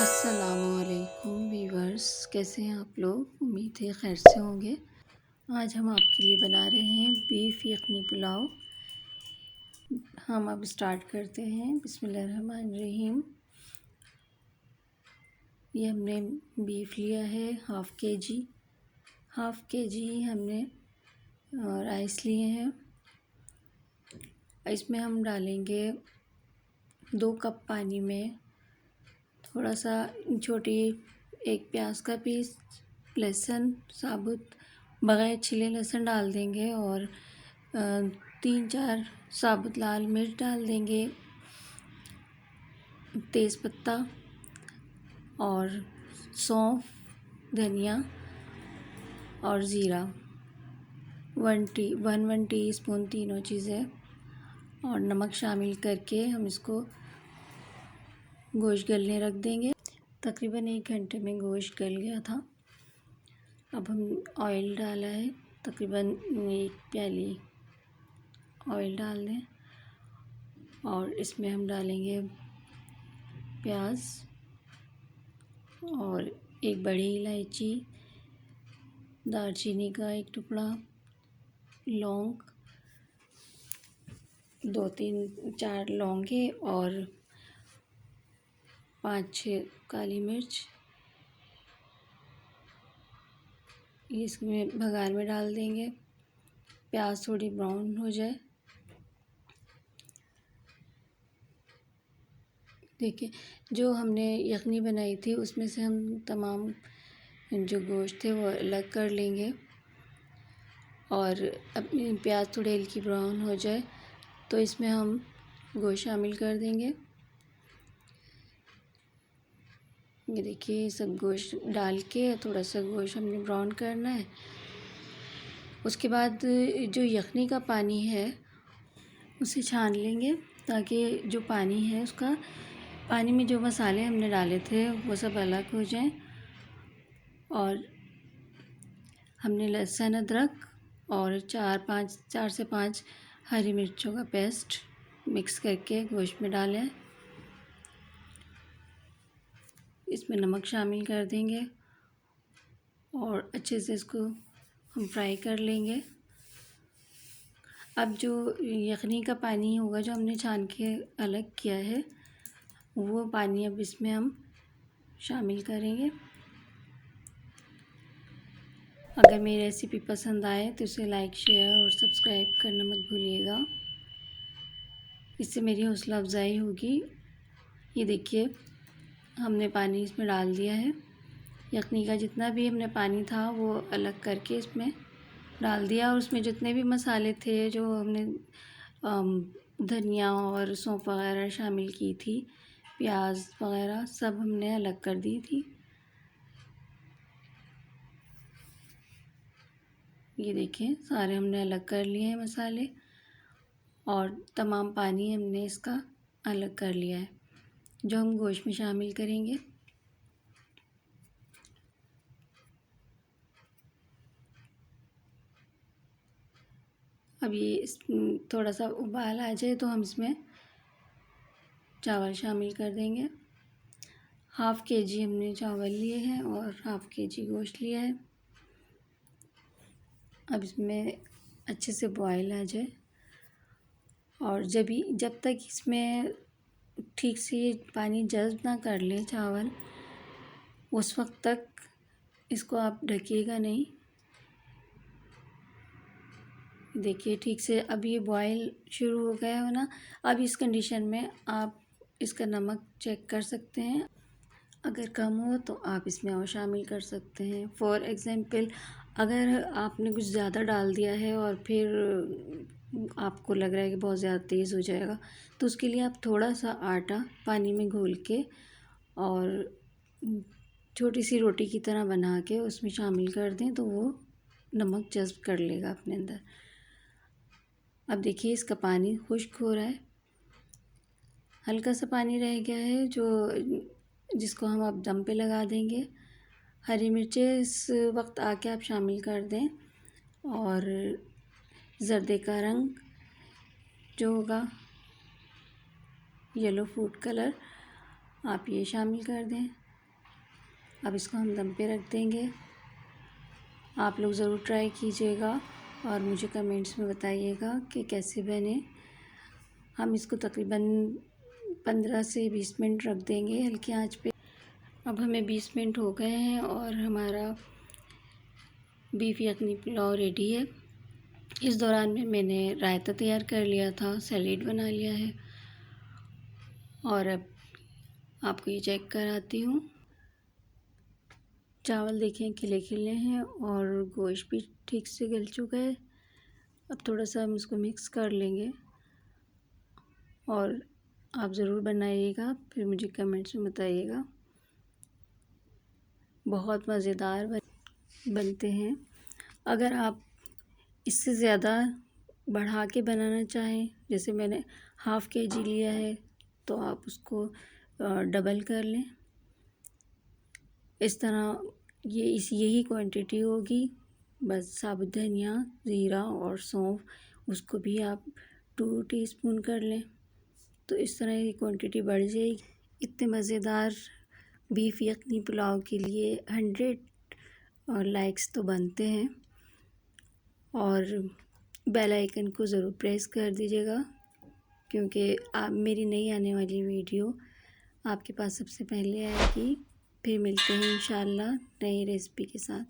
अस्सलामुअलैकुम वीवर्स, कैसे हैं आप लोग। उम्मीद है खैर से होंगे। आज हम आपके लिए बना रहे हैं बीफ यखनी पुलाव। हम अब स्टार्ट करते हैं। बिस्मिल्लाहिर्रहमानिर्रहीम। ये हमने बीफ लिया है हाफ़ के जी हमने राइस लिए हैं। इसमें हम डालेंगे 2 कप पानी में थोड़ा सा छोटी एक प्याज का पीस, लहसुन साबुत बग़ैर छिले लहसुन डाल देंगे और 3-4 साबुत लाल मिर्च डाल देंगे, तेज़पत्ता और सौंफ, धनिया और ज़ीरा 1 टीस्पून तीनों चीज़ें और नमक शामिल करके हम इसको गोश्त गलने रख देंगे। तकरीबन 1 घंटे में गोश्त गल गया था। अब हम ऑयल डाला है, तकरीबन 1 प्याली ऑयल डाल दें और इसमें हम डालेंगे प्याज और 1 बड़ी इलायची, दालचीनी का 1 टुकड़ा, लौंग 2-3-4 लौंगे और 5-6 काली मिर्च। इसमें बघार में डाल देंगे। प्याज थोड़ी ब्राउन हो जाए, देखिए जो हमने यखनी बनाई थी उसमें से हम तमाम जो गोश्त थे वो अलग कर लेंगे और अपनी प्याज थोड़ी हल्की ब्राउन हो जाए तो इसमें हम गोश्त शामिल कर देंगे। ये देखिए सब गोश्त डाल के थोड़ा सा गोश्त हमने ब्राउन करना है। उसके बाद जो यखनी का पानी है उसे छान लेंगे ताकि जो पानी है उसका पानी में जो मसाले हमने डाले थे वो सब अलग हो जाएं। और हमने लहसुन अदरक और 4 से 5 हरी मिर्चों का पेस्ट मिक्स करके गोश्त में डालें। इसमें नमक शामिल कर देंगे और अच्छे से इसको हम फ्राई कर लेंगे। अब जो यखनी का पानी होगा जो हमने छान के अलग किया है वो पानी अब इसमें हम शामिल करेंगे। अगर मेरी रेसिपी पसंद आए तो इसे लाइक, शेयर और सब्सक्राइब करना मत भूलिएगा, इससे मेरी हौसला अफजाई होगी। ये देखिए हमने पानी इसमें डाल दिया है। यखनी का जितना भी हमने पानी था वो अलग करके इसमें डाल दिया और उसमें जितने भी मसाले थे जो हमने धनिया और सौंफ वगैरह शामिल की थी, प्याज वगैरह सब हमने अलग कर दी थी। ये देखिए सारे हमने अलग कर लिए हैं मसाले और तमाम पानी हमने इसका अलग कर लिया है जो हम गोश्त में शामिल करेंगे। अब ये थोड़ा सा उबाल आ जाए तो हम इसमें चावल शामिल कर देंगे। हाफ़ के जी हमने चावल लिए हैं और हाफ़ के जी गोश्त लिया है। अब इसमें अच्छे से बॉयल आ जाए और जब तक इसमें ठीक से पानी जज़्ब ना कर ले चावल, उस वक्त तक इसको आप ढकिएगा नहीं। देखिए ठीक से अब ये बॉयल शुरू हो गया है ना। अब इस कंडीशन में आप इसका नमक चेक कर सकते हैं, अगर कम हो तो आप इसमें और शामिल कर सकते हैं। फॉर एग्ज़ाम्पल अगर आपने कुछ ज़्यादा डाल दिया है और फिर आपको लग रहा है कि बहुत ज़्यादा तेज़ हो जाएगा तो उसके लिए आप थोड़ा सा आटा पानी में घोल के और छोटी सी रोटी की तरह बना के उसमें शामिल कर दें तो वो नमक जज़्ब कर लेगा अपने अंदर। अब देखिए इसका पानी खुश्क हो रहा है, हल्का सा पानी रह गया है जिसको हम अब दम पे लगा देंगे। हरी मिर्चें इस वक्त आके आप शामिल कर दें और ज़र्दे का रंग जो होगा येलो फूड कलर आप ये शामिल कर दें। अब इसको हम दम पे रख देंगे। आप लोग ज़रूर ट्राई कीजिएगा और मुझे कमेंट्स में बताइएगा कि कैसे बने। हम इसको तकरीबन 15 से 20 मिनट रख देंगे हल्की आंच पे। अब हमें 20 मिनट हो गए हैं और हमारा बीफ यखनी पुलाव रेडी है। इस दौरान में मैंने रायता तैयार कर लिया था, सैलेड बना लिया है और अब आपको ये चेक कराती हूँ। चावल देखें खिले खिले हैं और गोश्त भी ठीक से गल चुका है। अब थोड़ा सा हम इसको मिक्स कर लेंगे और आप ज़रूर बनाइएगा, फिर मुझे कमेंट्स में बताइएगा। बहुत मज़ेदार बनते हैं। अगर आप इससे ज़्यादा बढ़ा के बनाना चाहें, जैसे मैंने हाफ़ केजी लिया है, तो आप उसको डबल कर लें। इस तरह यही क्वांटिटी होगी। बस साबुत धनिया, ज़ीरा और सौंफ उसको भी आप 2 टीस्पून कर लें, तो इस तरह की क्वांटिटी बढ़ जाएगी। इतने मज़ेदार बीफ यखनी पुलाव के लिए 100 लाइक्स तो बनते हैं और बेल आइकन को ज़रूर प्रेस कर दीजिएगा, क्योंकि आप मेरी नई आने वाली वीडियो आपके पास सबसे पहले आएगी। फिर मिलते हैं इंशाल्लाह नई रेसिपी के साथ।